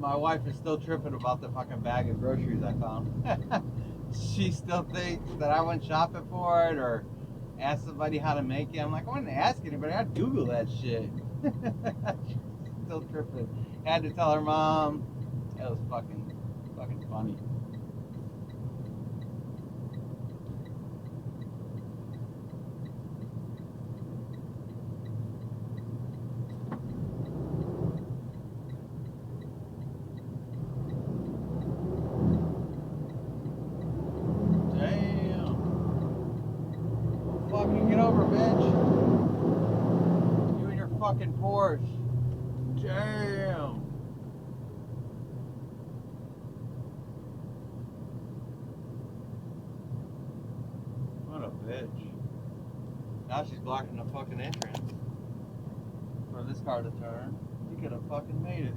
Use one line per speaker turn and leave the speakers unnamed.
My wife is still tripping about the fucking bag of groceries I found. She still thinks that I went shopping for it or asked somebody how to make it. I'm like, I wouldn't ask anybody. I'd Google that shit. She's still tripping. Had to tell her mom. It was fucking funny. Fucking get over, bitch. You and your fucking Porsche. Damn. What a bitch. Now she's blocking the fucking entrance for this car to turn. You could have fucking made it.